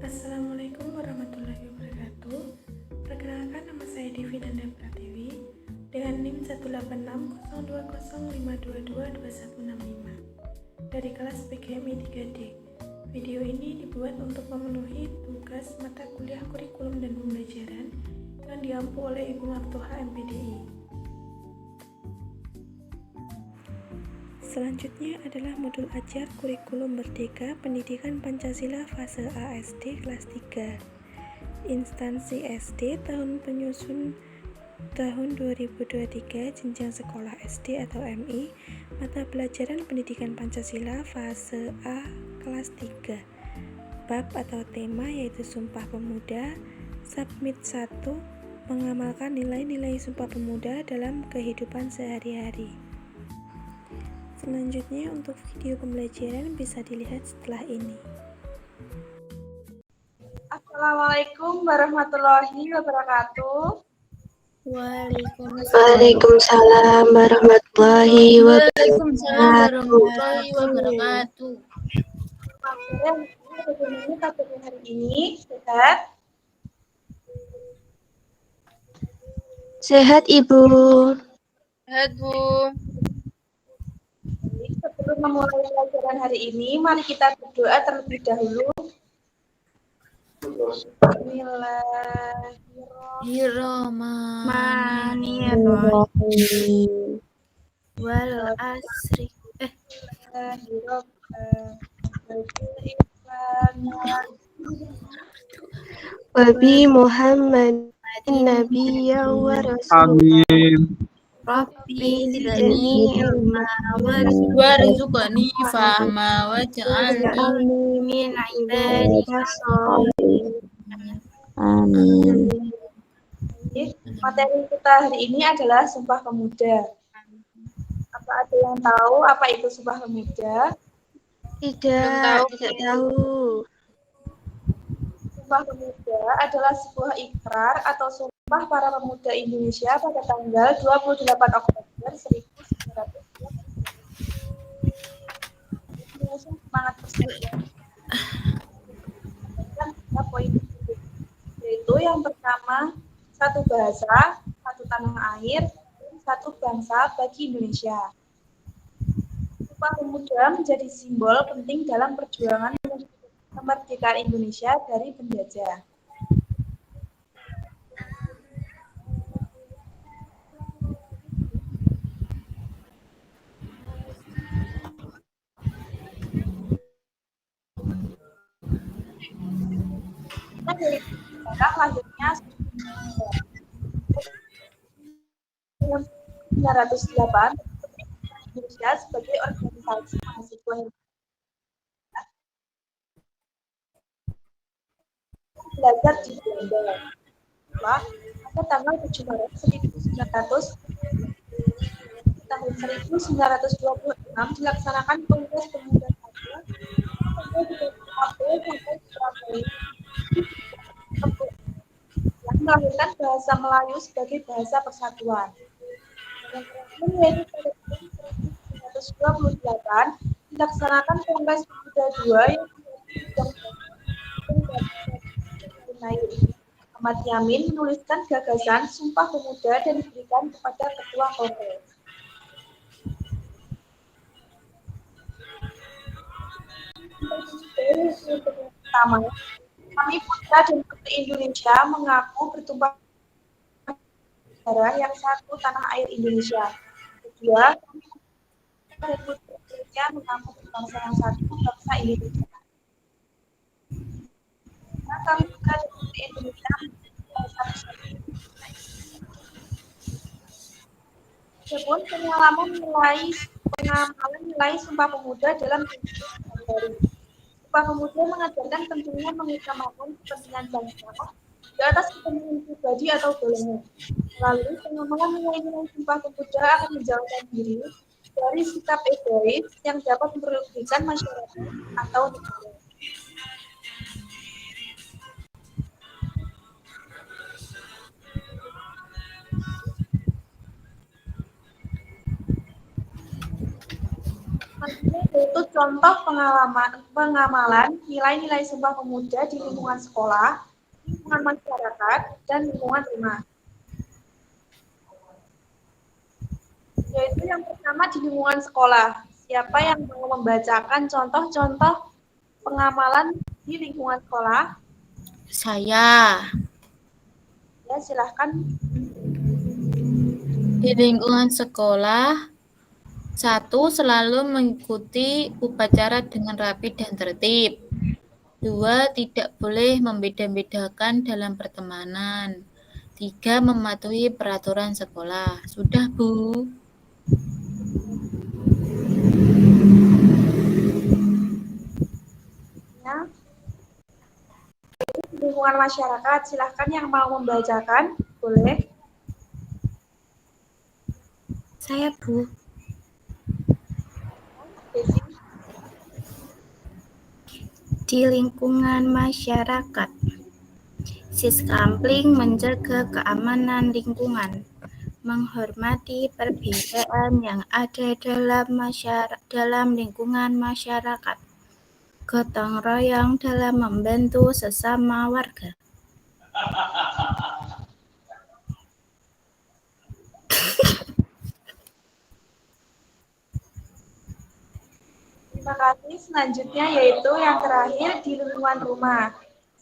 Assalamualaikum warahmatullahi wabarakatuh. Perkenalkan, nama saya Devi Nanda Pratiwi dengan NIM 1860205222165 dari kelas PGMI 3D. Video ini dibuat untuk memenuhi tugas mata kuliah kurikulum dan pembelajaran yang diampu oleh Ibu Maftuha MPDI. Selanjutnya adalah modul ajar kurikulum Merdeka Pendidikan Pancasila fase ASD kelas 3. Instansi SD tahun penyusun tahun 2023, jenjang sekolah SD atau MI, mata pelajaran pendidikan Pancasila fase A kelas 3. Bab atau tema yaitu Sumpah Pemuda. Submit 1, mengamalkan nilai-nilai Sumpah Pemuda dalam kehidupan sehari-hari. Selanjutnya untuk video pembelajaran bisa dilihat setelah ini. Assalamualaikum warahmatullahi wabarakatuh. Waalaikumsalam warahmatullahi wabarakatuh. Bagaimana kabarnya hari ini? Sehat? Sehat Ibu. Sehat Bu. Sebelum memulai pelajaran hari ini, mari kita berdoa terlebih dahulu. Bismillahirrahmanirrahim. Wal asri. Wabi Muhammad Nabiyya wa Rasul. Amin. Rabbi zidni ilma warzuqni fahma waj'alni min ibadika sholihin. Amin. Materi kita hari ini adalah Sumpah Pemuda. Apa ada yang tahu apa itu Sumpah Pemuda? Tidak tahu. Sumpah Pemuda adalah sebuah ikrar atau sumpah para pemuda Indonesia pada tanggal 28 Oktober 1945. Semangat persatuan. Dan 3 poin yaitu yang pertama, satu bahasa, satu tanah air, dan satu bangsa bagi Indonesia. Sumpah Pemuda menjadi simbol penting dalam perjuangan kemerdekaan Indonesia dari penjajah. Kita dari sejarah lahirnya 1908 Indonesia sebagai organisasi mahasiswa belajar di Belanda. Pada tanggal 7 Maret 1900 tahun 1926 dilaksanakan Kongres Pemuda Papua sampai di April sampai Surabaya yang melahirkan bahasa Melayu sebagai bahasa persatuan. Yang terakhir yaitu pada tahun 1928 dilaksanakan Kongres Pemuda II yang naik. Ahmad Yamin menuliskan gagasan Sumpah Pemuda dan diberikan kepada Ketua Kongres. Pertama, kami putra dan putri Indonesia mengaku bertumpah darah yang satu tanah air Indonesia. Kedua, kami putra dan putri Indonesia mengaku berbangsa yang satu bangsa Indonesia. Karena kami putra dan putri Indonesia bangsa bersatu. Adapun pengalaman nilai Sumpah Pemuda dalam kehidupan baru. Sumpah Pemuda mengajarkan pentingnya mengutamakan kepentingan bangsa di atas kepentingan pribadi atau golongan. Lalu pengamalan nilai-nilai Sumpah Pemuda akan menjauhkan diri dari sikap egois yang dapat merugikan masyarakat atau negara. Yaitu contoh pengamalan nilai-nilai Sumpah Pemuda di lingkungan sekolah, lingkungan masyarakat, dan lingkungan rumah. Yaitu yang pertama di lingkungan sekolah. Siapa yang mau membacakan contoh-contoh pengamalan di lingkungan sekolah? Saya. Ya, silahkan. Di lingkungan sekolah, 1. Selalu mengikuti upacara dengan rapi dan tertib. 2. Tidak boleh membeda-bedakan dalam pertemanan. 3. Mematuhi peraturan sekolah. Sudah, Bu. Ya. Di lingkungan masyarakat, silahkan yang mau membacakan, boleh. Saya, Bu. Desi. Di lingkungan masyarakat, Siskampling menjaga keamanan lingkungan, menghormati perbedaan yang ada dalam lingkungan masyarakat, gotong royong dalam membantu sesama warga. Terima kasih. Selanjutnya yaitu yang terakhir di lingkungan rumah.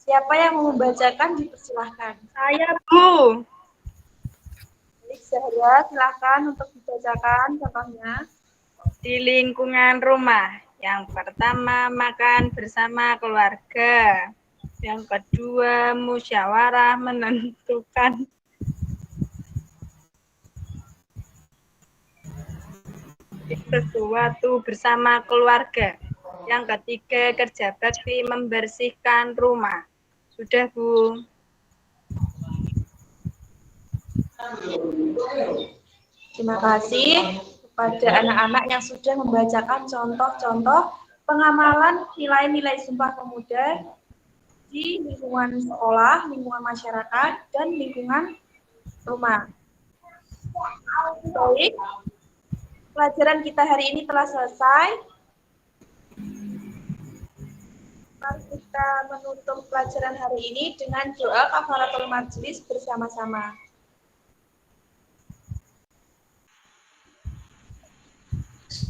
Siapa yang mau membacakan dipersilahkan. Saya, Bu. Baik, Zahra, silahkan untuk dibacakan contohnya. Di lingkungan rumah. Yang pertama, makan bersama keluarga. Yang kedua, musyawarah menentukan sesuatu bersama keluarga. Yang ketiga, kerja bakti membersihkan rumah. Sudah, Bu. Terima kasih kepada anak-anak yang sudah membacakan contoh-contoh pengamalan nilai-nilai Sumpah Pemuda di lingkungan sekolah, lingkungan masyarakat, dan lingkungan rumah. Baik, pelajaran kita hari ini telah selesai. Mari kita menutup pelajaran hari ini dengan doa kafaratul majlis bersama-sama.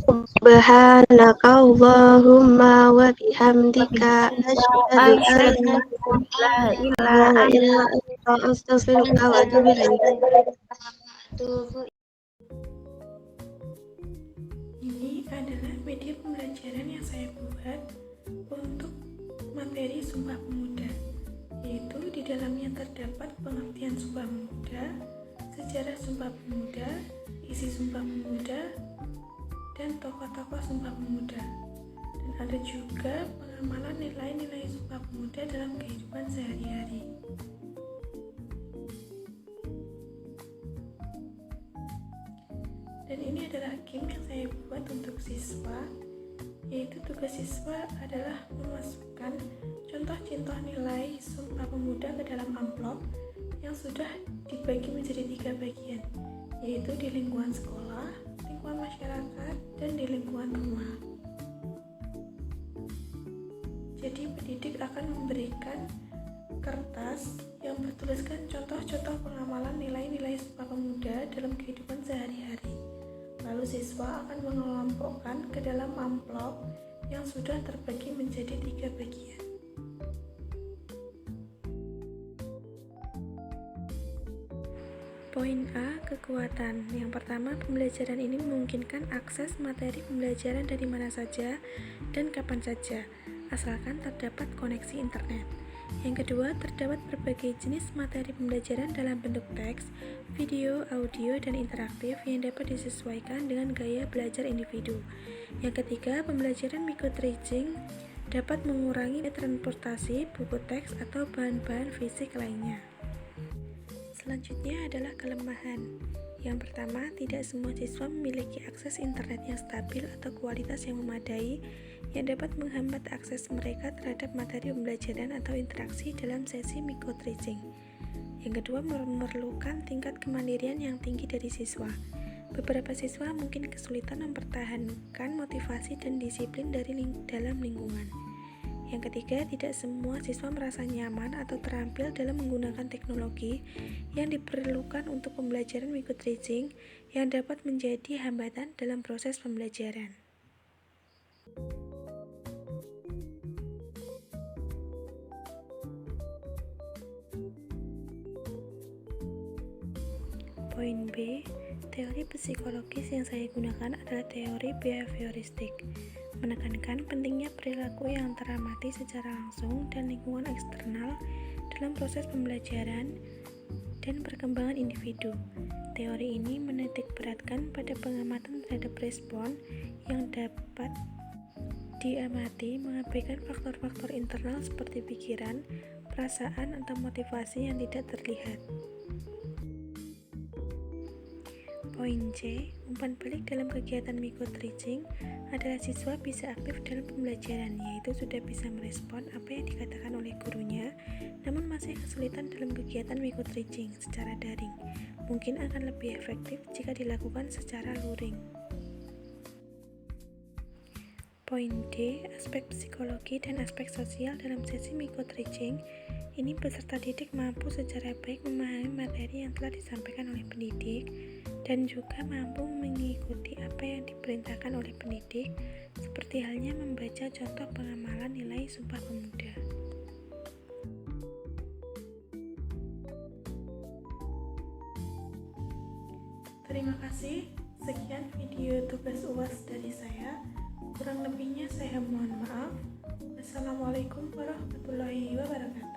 Subhanaka Allahumma wa bihamdika asyhadu an la ilaha illa anta astaghfiruka wa atubu ilaik. Ini adalah media pembelajaran yang saya buat untuk materi Sumpah Pemuda, yaitu di dalamnya terdapat pengertian Sumpah Pemuda, sejarah Sumpah Pemuda, isi Sumpah Pemuda, dan tokoh-tokoh Sumpah Pemuda. Dan ada juga pengamalan nilai-nilai Sumpah Pemuda dalam kehidupan sehari-hari. Dan ini adalah game yang saya buat untuk siswa, yaitu tugas siswa adalah memasukkan contoh-contoh nilai Sumpah Pemuda ke dalam amplop yang sudah dibagi menjadi 3 bagian, yaitu di lingkungan sekolah, lingkungan masyarakat, dan di lingkungan rumah. Jadi pendidik akan memberikan kertas yang bertuliskan contoh-contoh pengamalan nilai-nilai Sumpah Pemuda dalam kehidupan sehari-hari. Lalu siswa akan mengelompokkan ke dalam amplop yang sudah terbagi menjadi 3 bagian. Poin A, kekuatan. Yang pertama, pembelajaran ini memungkinkan akses materi pembelajaran dari mana saja dan kapan saja, asalkan terdapat koneksi internet. Yang kedua, terdapat berbagai jenis materi pembelajaran dalam bentuk teks, video, audio, dan interaktif yang dapat disesuaikan dengan gaya belajar individu. Yang ketiga, pembelajaran micro-teaching dapat mengurangi transportasi, buku teks, atau bahan-bahan fisik lainnya. Selanjutnya adalah kelemahan. Yang pertama, tidak semua siswa memiliki akses internet yang stabil atau kualitas yang memadai yang dapat menghambat akses mereka terhadap materi pembelajaran atau interaksi dalam sesi micro-teaching. Yang kedua, memerlukan tingkat kemandirian yang tinggi dari siswa. Beberapa siswa mungkin kesulitan mempertahankan motivasi dan disiplin dalam lingkungan. Yang ketiga, tidak semua siswa merasa nyaman atau terampil dalam menggunakan teknologi yang diperlukan untuk pembelajaran mengikut teaching yang dapat menjadi hambatan dalam proses pembelajaran. Poin B, teori psikologis yang saya gunakan adalah teori behavioristik, menekankan pentingnya perilaku yang teramati secara langsung dan lingkungan eksternal dalam proses pembelajaran dan perkembangan individu. Teori ini menitik beratkan pada pengamatan terhadap respon yang dapat diamati, mengabaikan faktor-faktor internal seperti pikiran, perasaan, atau motivasi yang tidak terlihat. Poin C, umpan balik dalam kegiatan mengikut teaching adalah siswa bisa aktif dalam pembelajaran, yaitu sudah bisa merespon apa yang dikatakan oleh gurunya, namun masih kesulitan dalam kegiatan mengikut teaching secara daring. Mungkin akan lebih efektif jika dilakukan secara luring. Poin D, aspek psikologi dan aspek sosial dalam sesi mengikut teaching. Ini peserta didik mampu secara baik memahami materi yang telah disampaikan oleh pendidik dan juga mampu mengikuti apa yang diperintahkan oleh pendidik, seperti halnya membaca contoh pengamalan nilai Sumpah Pemuda. Terima kasih. Sekian video tugas UAS dari saya. Kurang lebihnya saya mohon maaf. Wassalamualaikum warahmatullahi wabarakatuh.